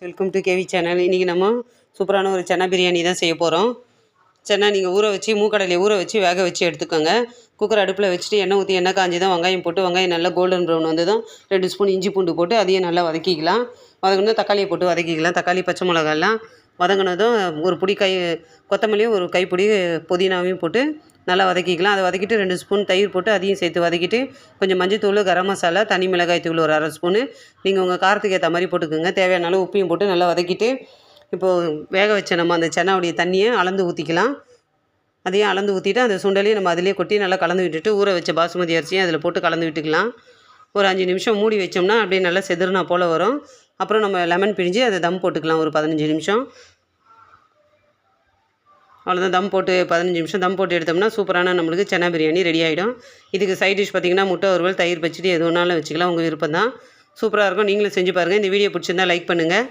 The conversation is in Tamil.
Welcome to KV channel. இன்றைக்கி நம்ம சூப்பரான ஒரு சன்னா பிரியாணி தான் செய்ய போகிறோம். சன்னா நீங்கள் ஊற வச்சு மூக்கடலையை ஊற வச்சு வேக வச்சு எடுத்துக்கோங்க. குக்கர் அடுப்பில் வச்சுட்டு எண்ணெய் ஊற்றி எண்ணெய் காஞ்சி தான் வெங்காயம் போட்டு வெங்காயம் நல்லா கோல்டன் ப்ரௌன் வந்து தான் 2 ஸ்பூன் இஞ்சி பூண்டு போட்டு அதையும் நல்லா வதக்கிக்கலாம். வதக்கணும் தக்காளியை போட்டு வதக்கிக்கலாம். தக்காளி பச்சை மிளகாலாம் வதங்கினதும் ஒரு பிடி கொத்தமல்லியும் ஒரு கைப்பிடி புதினாவையும் போட்டு நல்லா வதக்கிக்கலாம். அதை வதக்கிட்டு 2 ஸ்பூன் தயிர் போட்டு அதையும் சேர்த்து வதக்கிட்டு கொஞ்சம் மஞ்சத்தூள், கரம் மசாலா, தனி மிளகாய் தூள் ஒரு 1/2 ஸ்பூனு நீங்கள் உங்கள் காரத்துக்கு ஏற்ற மாதிரி போட்டுக்கோங்க. தேவையான அளவு உப்பையும் போட்டு நல்லா வதக்கிட்டு இப்போது வேக வச்ச நம்ம அந்த சன்னாவுடைய தண்ணியை அளந்து ஊற்றிக்கலாம். அதையும் அளந்து ஊற்றிட்டு அந்த சுண்டலையும் நம்ம அதிலே கொட்டி நல்லா கலந்து விட்டுட்டு ஊற வச்ச பாசுமதி அரிசியும் அதில் போட்டு கலந்து விட்டுக்கலாம். ஒரு 5 நிமிஷம் மூடி வச்சோம்னா அப்படியே நல்லா செதுறுனா போல் வரும். அப்புறம் நம்ம லெமன் பிழிஞ்சு அதை தம் போட்டுக்கலாம் ஒரு 15 நிமிஷம். அவ்வளோதான். தம் போட்டு 15 நிமிஷம் தம் போட்டு எடுத்தோம்னா சூப்பரான நம்மளுக்கு சன்னா பிரியாணி ரெடி ஆகிடும். இதுக்கு சைட் டிஷ் பார்த்திங்கன்னா முட்டை வறுவல், தயிர் பச்சடி எது வேணாலும் வச்சுக்கலாம். உங்கள் விருப்பம் தான். சூப்பராக இருக்கும். நீங்களும் செஞ்சு பாருங்கள். இந்த வீடியோ பிடிச்சிருந்தா லைக் பண்ணுங்கள்.